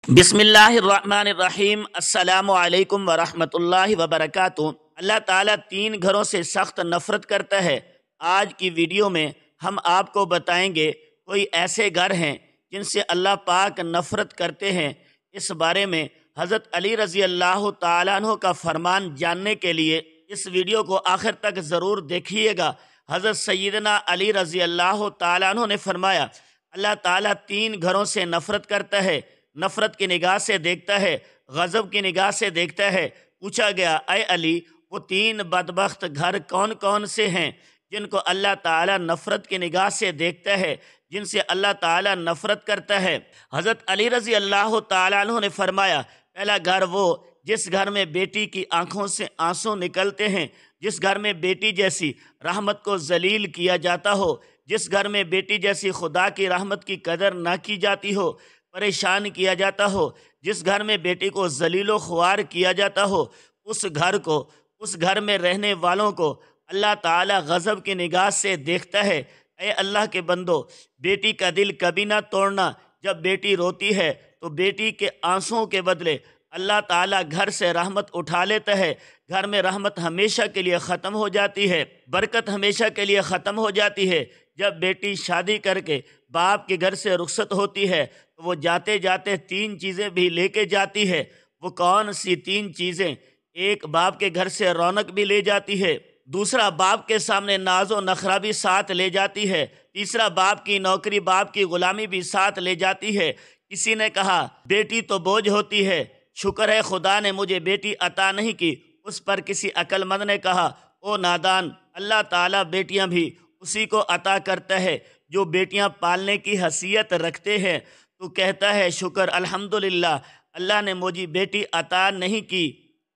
بسم اللہ الرحمن الرحیم۔ السلام علیکم ورحمۃ اللہ وبرکاتہ۔ اللہ تعالیٰ 3 گھروں سے سخت نفرت کرتا ہے۔ آج کی ویڈیو میں ہم آپ کو بتائیں گے کوئی ایسے گھر ہیں جن سے اللہ پاک نفرت کرتے ہیں۔ اس بارے میں حضرت علی رضی اللہ تعالیٰ عنہ کا فرمان جاننے کے لیے اس ویڈیو کو آخر تک ضرور دیکھیے گا۔ حضرت سیدنا علی رضی اللہ تعالیٰ عنہ نے فرمایا، اللہ تعالیٰ 3 گھروں سے نفرت کرتا ہے۔ نفرت کی نگاہ سے دیکھتا ہے، غضب کی نگاہ سے دیکھتا ہے۔ پوچھا گیا، اے علی، وہ 3 بدبخت گھر کون کون سے ہیں جن کو اللہ تعالیٰ نفرت کی نگاہ سے دیکھتا ہے، جن سے اللہ تعالیٰ نفرت کرتا ہے؟ حضرت علی رضی اللہ تعالیٰ عنہ نے فرمایا، پہلا گھر وہ جس گھر میں بیٹی کی آنکھوں سے آنسو نکلتے ہیں، جس گھر میں بیٹی جیسی رحمت کو ذلیل کیا جاتا ہو، جس گھر میں بیٹی جیسی خدا کی رحمت کی قدر نہ کی جاتی ہو، پریشان کیا جاتا ہو، جس گھر میں بیٹی کو ذلیل و خوار کیا جاتا ہو، اس گھر میں رہنے والوں کو اللہ تعالیٰ غضب کی نگاہ سے دیکھتا ہے۔ اے اللہ کے بندو، بیٹی کا دل کبھی نہ توڑنا۔ جب بیٹی روتی ہے تو بیٹی کے آنسوؤں کے بدلے اللہ تعالیٰ گھر سے رحمت اٹھا لیتا ہے۔ گھر میں رحمت ہمیشہ کے لیے ختم ہو جاتی ہے، برکت ہمیشہ کے لیے ختم ہو جاتی ہے۔ جب بیٹی شادی کر کے باپ کے گھر سے رخصت ہوتی ہے تو وہ جاتے جاتے 3 چیزیں بھی لے کے جاتی ہے۔ وہ کون سی 3 چیزیں؟ ایک، باپ کے گھر سے رونق بھی لے جاتی ہے۔ دوسرا، باپ کے سامنے ناز و نخرہ بھی ساتھ لے جاتی ہے۔ تیسرا، باپ کی نوکری، باپ کی غلامی بھی ساتھ لے جاتی ہے۔ کسی نے کہا، بیٹی تو بوجھ ہوتی ہے، شکر ہے خدا نے مجھے بیٹی عطا نہیں کی۔ اس پر کسی عقل مند نے کہا، او نادان، اللہ تعالیٰ بیٹیاں بھی اسی کو عطا کرتا ہے جو بیٹیاں پالنے کی حیثیت رکھتے ہیں۔ تو کہتا ہے، شکر الحمدللہ، اللہ نے مجھے بیٹی عطا نہیں کی۔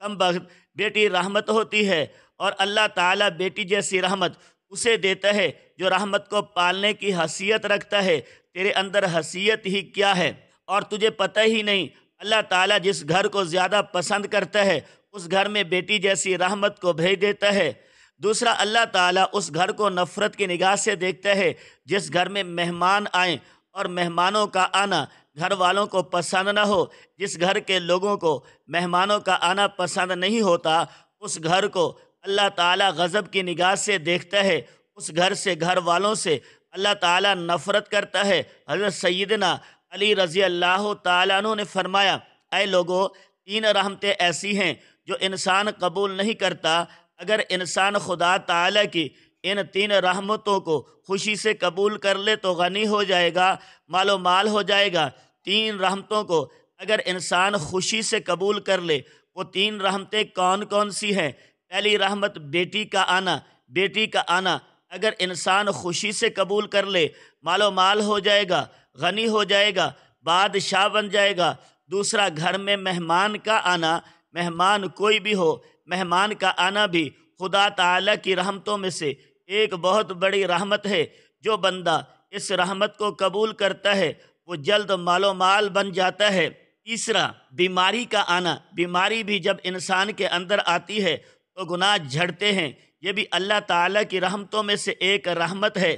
کم بخت، بیٹی رحمت ہوتی ہے، اور اللہ تعالیٰ بیٹی جیسی رحمت اسے دیتا ہے جو رحمت کو پالنے کی حیثیت رکھتا ہے۔ تیرے اندر حیثیت ہی کیا ہے اور تجھے پتہ ہی نہیں۔ اللہ تعالیٰ جس گھر کو زیادہ پسند کرتا ہے اس گھر میں بیٹی جیسی رحمت کو بھیج دیتا ہے۔ دوسرا، اللہ تعالیٰ اس گھر کو نفرت کی نگاہ سے دیکھتا ہے جس گھر میں مہمان آئیں اور مہمانوں کا آنا گھر والوں کو پسند نہ ہو۔ جس گھر کے لوگوں کو مہمانوں کا آنا پسند نہیں ہوتا، اس گھر کو اللہ تعالیٰ غضب کی نگاہ سے دیکھتا ہے۔ اس گھر سے، گھر والوں سے اللہ تعالیٰ نفرت کرتا ہے۔ حضرت سیدنا علی رضی اللہ تعالیٰ عنہ نے فرمایا، اے لوگو، 3 رحمتیں ایسی ہیں جو انسان قبول نہیں کرتا۔ اگر انسان خدا تعالیٰ کی ان 3 رحمتوں کو خوشی سے قبول کر لے تو غنی ہو جائے گا، مال و مال ہو جائے گا۔ 3 رحمتوں کو اگر انسان خوشی سے قبول کر لے، وہ 3 رحمتیں کون کون سی ہیں؟ پہلی رحمت بیٹی کا آنا۔ بیٹی کا آنا اگر انسان خوشی سے قبول کر لے، مال و مال ہو جائے گا، غنی ہو جائے گا، بادشاہ بن جائے گا۔ دوسرا، گھر میں مہمان کا آنا۔ مہمان کوئی بھی ہو، مہمان کا آنا بھی خدا تعالیٰ کی رحمتوں میں سے ایک بہت بڑی رحمت ہے۔ جو بندہ اس رحمت کو قبول کرتا ہے وہ جلد مال و مال بن جاتا ہے۔ تیسرا، بیماری کا آنا۔ بیماری بھی جب انسان کے اندر آتی ہے تو گناہ جھڑتے ہیں۔ یہ بھی اللہ تعالیٰ کی رحمتوں میں سے ایک رحمت ہے۔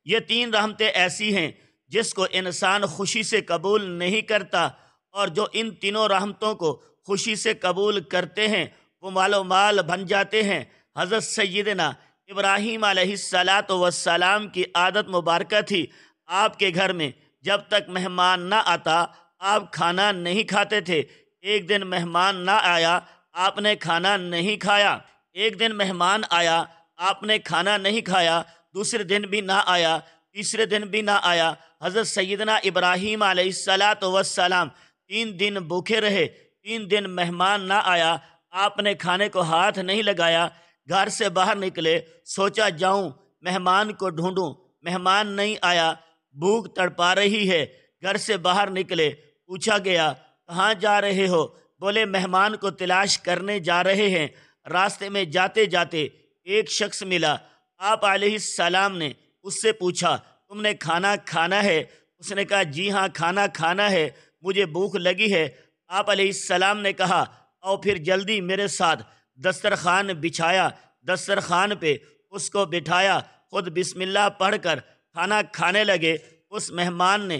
یہ 3 رحمتیں ایسی ہیں جس کو انسان خوشی سے قبول نہیں کرتا، اور جو ان تینوں رحمتوں کو خوشی سے قبول کرتے ہیں وہ مال و مال بن جاتے ہیں۔ حضرت سیدنا ابراہیم علیہ السلام کی عادت مبارکہ تھی، آپ کے گھر میں جب تک مہمان نہ آتا آپ کھانا نہیں کھاتے تھے۔ ایک دن مہمان نہ آیا، آپ نے کھانا نہیں کھایا۔ ایک دن مہمان آیا، آپ نے کھانا نہیں کھایا۔ دوسرے دن بھی نہ آیا، تیسرے دن بھی نہ آیا۔ حضرت سیدنا ابراہیم علیہ السلام 3 دن بھوکے رہے۔ 3 دن مہمان نہ آیا، آپ نے کھانے کو ہاتھ نہیں لگایا۔ گھر سے باہر نکلے، سوچا جاؤں مہمان کو ڈھونڈوں، مہمان نہیں آیا، بھوک تڑپا رہی ہے۔ گھر سے باہر نکلے، پوچھا گیا کہاں جا رہے ہو؟ بولے مہمان کو تلاش کرنے جا رہے ہیں۔ راستے میں جاتے جاتے ایک شخص ملا۔ آپ علیہ السلام نے اس سے پوچھا، تم نے کھانا کھانا ہے؟ اس نے کہا، جی ہاں کھانا کھانا ہے، مجھے بھوک لگی ہے۔ آپ علیہ السلام نے کہا، آؤ پھر جلدی میرے ساتھ۔ دسترخوان بچھایا، دسترخوان پہ اس کو بٹھایا، خود بسم اللہ پڑھ کر کھانا کھانے لگے۔ اس مہمان نے